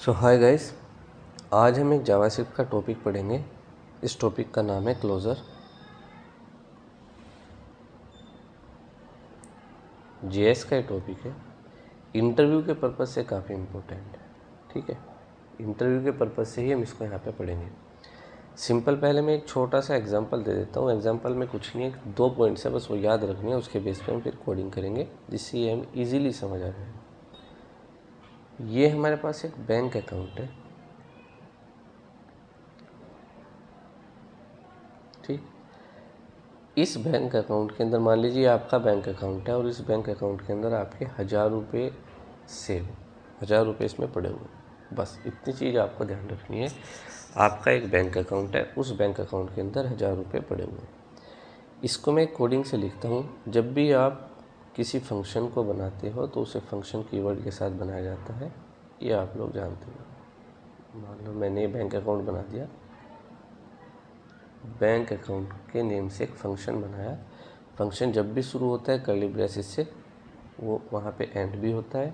सो hi guys, आज हम एक जावास्क्रिप्ट का टॉपिक पढ़ेंगे। इस टॉपिक का नाम है क्लोजर। जेएस का टॉपिक है, इंटरव्यू के पर्पज़ से काफ़ी इम्पोर्टेंट है। ठीक है, इंटरव्यू के पर्पज़ से ही हम इसको यहाँ पे पढ़ेंगे। सिंपल पहले मैं एक छोटा सा एग्जांपल दे देता हूँ। एग्जांपल में कुछ नहीं है, 2 पॉइंट्स है, बस वो याद रखनी है। उसके बेस पे हम फिर कोडिंग करेंगे जिससे ये हम ईजिली समझ आ जाए। ये हमारे पास एक बैंक अकाउंट है, ठीक। इस बैंक अकाउंट के अंदर मान लीजिए आपका बैंक अकाउंट है और इस बैंक अकाउंट के अंदर आपके 1000 रुपये सेव, 1000 रुपये इसमें पड़े हुए। बस इतनी चीज़ आपको ध्यान रखनी है। आपका एक बैंक अकाउंट है, उस बैंक अकाउंट के अंदर 1000 रुपये पड़े हुए हैं। इसको मैं कोडिंग से लिखता हूँ। जब भी आप किसी फंक्शन को बनाते हो तो उसे फंक्शन कीवर्ड के साथ बनाया जाता है, ये आप लोग जानते हो। मान लो मैंने बैंक अकाउंट बना दिया, बैंक अकाउंट के नेम से एक फंक्शन बनाया। फंक्शन जब भी शुरू होता है कर्ली ब्रेसेस से, वो वहाँ पे एंड भी होता है।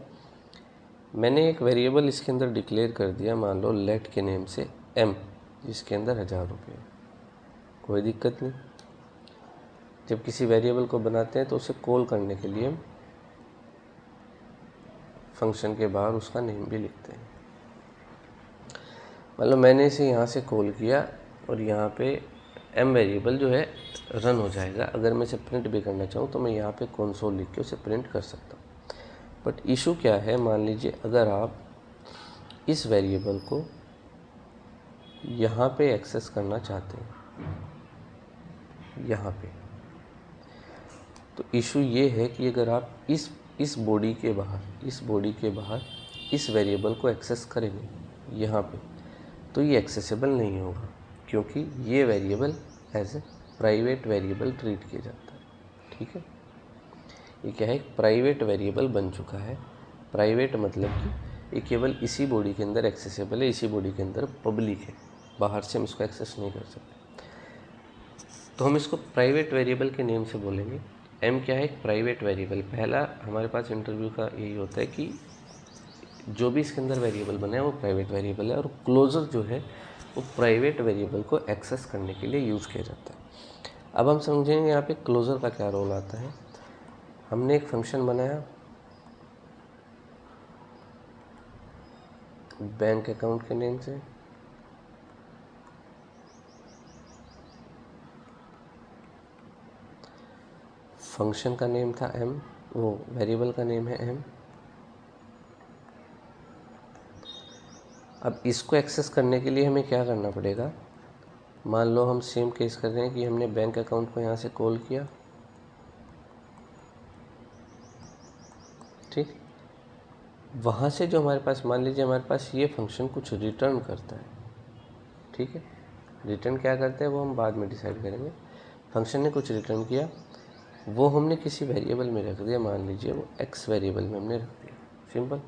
मैंने एक वेरिएबल इसके अंदर डिक्लेयर कर दिया, मान लो लेट के नेम से m, जिसके अंदर 1000 रुपये। कोई दिक्कत नहीं। जब किसी वेरिएबल को बनाते हैं तो उसे कॉल करने के लिए फंक्शन के बाहर उसका नेम भी लिखते हैं। मान लो मैंने इसे यहाँ से कॉल किया और यहाँ पे m वेरिएबल जो है रन हो जाएगा। अगर मैं इसे प्रिंट भी करना चाहूँ तो मैं यहाँ पे कंसोल लिख के उसे प्रिंट कर सकता हूँ। बट इशू क्या है, मान लीजिए अगर आप इस वेरिएबल को यहाँ पे एक्सेस करना चाहते हैं, यहाँ पे, तो इशू ये है कि अगर आप इस बॉडी के बाहर इस वेरिएबल को एक्सेस करेंगे यहाँ पे, तो ये एक्सेसिबल नहीं होगा, क्योंकि ये variable as a private variable treat किया जाता है। ठीक है, ये क्या है, एक प्राइवेट वेरिएबल बन चुका है। प्राइवेट मतलब कि ये केवल इसी बॉडी के अंदर एक्सेसिबल है, इसी बॉडी के अंदर पब्लिक है, बाहर से हम इसको एक्सेस नहीं कर सकते। तो हम इसको प्राइवेट वेरिएबल के नेम से बोलेंगे। m क्या है, एक प्राइवेट वेरिएबल। पहला हमारे पास इंटरव्यू का यही होता है कि जो भी इसके अंदर वेरिएबल बना है वो प्राइवेट वेरिएबल है, और क्लोजर जो है वो प्राइवेट वेरिएबल को एक्सेस करने के लिए यूज़ किया जाता है। अब हम समझेंगे यहाँ पे क्लोजर का क्या रोल आता है। हमने एक फंक्शन बनाया बैंक अकाउंट के नेम से, फंक्शन का नेम था m, वो वेरिएबल का नेम है m। अब इसको एक्सेस करने के लिए हमें क्या करना पड़ेगा। मान लो हम सेम केस कर रहे हैं कि हमने बैंक अकाउंट को यहाँ से कॉल किया, ठीक। वहाँ से जो हमारे पास, मान लीजिए हमारे पास ये फंक्शन कुछ रिटर्न करता है, ठीक है। रिटर्न क्या करता है वो हम बाद में डिसाइड करेंगे। फंक्शन ने कुछ रिटर्न किया, वो हमने किसी वेरिएबल में रख दिया, मान लीजिए वो x वेरिएबल में हमने रख दिया। सिंपल।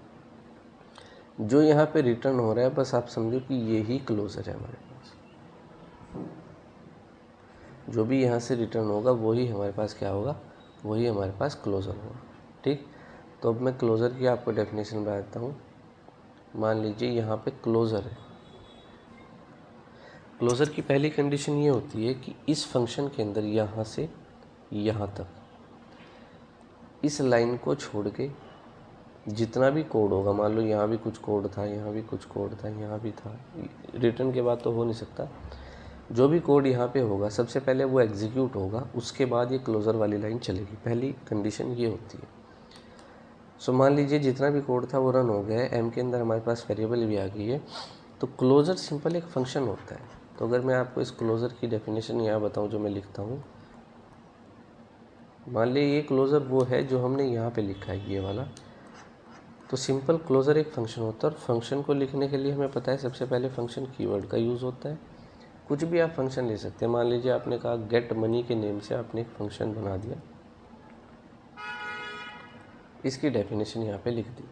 जो यहाँ पे रिटर्न हो रहा है, बस आप समझो कि ये ही क्लोजर है हमारे पास। जो भी यहाँ से रिटर्न होगा वही हमारे पास क्या होगा, वही हमारे पास क्लोजर होगा, ठीक। तो अब मैं क्लोजर की आपको डेफिनेशन बताता हूँ। मान लीजिए यहाँ पे क्लोजर है। क्लोजर की पहली कंडीशन ये होती है कि इस फंक्शन के अंदर यहाँ से यहाँ तक, इस लाइन को छोड़ के जितना भी कोड होगा, मान लो यहाँ भी कुछ कोड था, यहाँ भी कुछ कोड था, यहाँ भी था, रिटर्न के बाद तो हो नहीं सकता। जो भी कोड यहाँ पे होगा सबसे पहले वो एग्जीक्यूट होगा, उसके बाद ये क्लोजर वाली लाइन चलेगी। पहली कंडीशन ये होती है। सो मान लीजिए जितना भी कोड था वो रन हो गया है, एम के अंदर हमारे पास वेरिएबल भी आ गई है। तो क्लोजर सिंपल एक फंक्शन होता है। तो अगर मैं आपको इस क्लोजर की डेफिनेशन यहाँ बताऊँ जो मैं लिखता हूँ, मान लीजिए ये क्लोजर वो है जो हमने यहाँ पे लिखा है, ये वाला। तो सिंपल क्लोजर एक फंक्शन होता है, और फंक्शन को लिखने के लिए हमें पता है सबसे पहले फंक्शन कीवर्ड का यूज़ होता है। कुछ भी आप फंक्शन ले सकते हैं। मान लीजिए आपने कहा गेट मनी के नेम से आपने एक फंक्शन बना दिया, इसकी डेफिनेशन यहाँ पे लिख दी।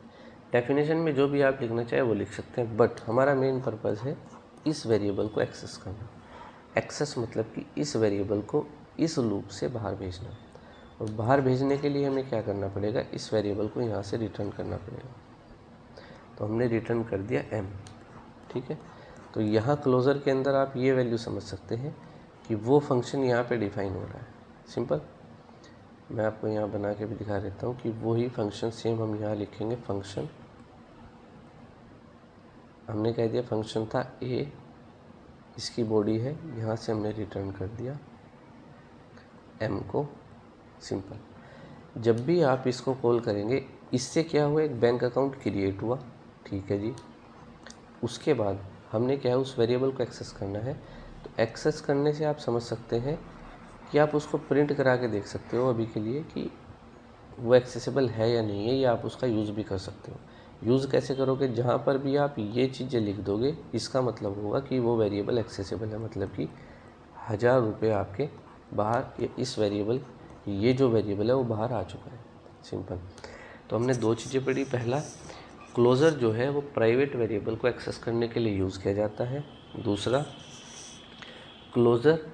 डेफिनेशन में जो भी आप लिखना चाहे वो लिख सकते हैं, बट हमारा मेन पर्पज़ है इस वेरिएबल को एक्सेस करना। एक्सेस मतलब कि इस वेरिएबल को इस लूप से बाहर भेजना, और बाहर भेजने के लिए हमें क्या करना पड़ेगा, इस वेरिएबल को यहाँ से रिटर्न करना पड़ेगा। तो हमने रिटर्न कर दिया m, ठीक है। तो यहाँ क्लोज़र के अंदर आप ये वैल्यू समझ सकते हैं कि वो फंक्शन यहाँ पे डिफाइन हो रहा है। सिंपल, मैं आपको यहाँ बना के भी दिखा देता हूँ कि वही फंक्शन सेम हम यहाँ लिखेंगे। फंक्शन हमने कह दिया फंक्शन था a, इसकी बॉडी है, यहाँ से हमने रिटर्न कर दिया m को। सिंपल, जब भी आप इसको कॉल करेंगे, इससे क्या हुआ, एक बैंक अकाउंट क्रिएट हुआ, ठीक है जी। उसके बाद हमने क्या है, उस वेरिएबल को एक्सेस करना है। तो एक्सेस करने से आप समझ सकते हैं कि आप उसको प्रिंट करा के देख सकते हो अभी के लिए कि वो एक्सेसिबल है या नहीं है, या आप उसका यूज़ भी कर सकते हो। यूज़ कैसे करोगे, जहाँ पर भी आप ये चीज़ें लिख दोगे इसका मतलब होगा कि वो वेरिएबल एक्सेसिबल है, मतलब कि 1000 रुपये आपके बाहर, इस वेरिएबल, ये जो वेरिएबल है वो बाहर आ चुका है। सिंपल। तो हमने दो चीज़ें पढ़ी। पहला, क्लोज़र जो है वो प्राइवेट वेरिएबल को एक्सेस करने के लिए यूज़ किया जाता है। दूसरा, क्लोज़र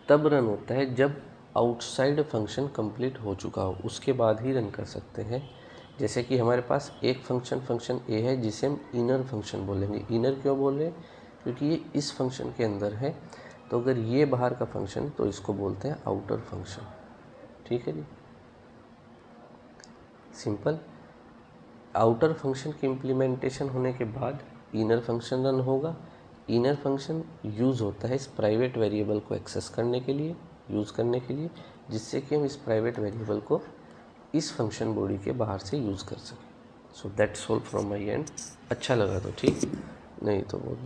तब रन होता है जब आउटसाइड फंक्शन कंप्लीट हो चुका हो, उसके बाद ही रन कर सकते हैं। जैसे कि हमारे पास एक फंक्शन ए है जिसे हम इनर फंक्शन बोलेंगे। इनर क्यों बोल रहे हैं, क्योंकि ये इस फंक्शन के अंदर है। तो अगर ये बाहर का फंक्शन, तो इसको बोलते हैं आउटर फंक्शन, ठीक है जी। सिंपल। आउटर फंक्शन की इम्प्लीमेंटेशन होने के बाद इनर फंक्शन रन होगा। इनर फंक्शन यूज़ होता है इस प्राइवेट वेरिएबल को एक्सेस करने के लिए, यूज़ करने के लिए, जिससे कि हम इस प्राइवेट वेरिएबल को इस फंक्शन बॉडी के बाहर से यूज़ कर सकें। So that's all from my and. अच्छा लगा तो ठीक, नहीं तो बहुत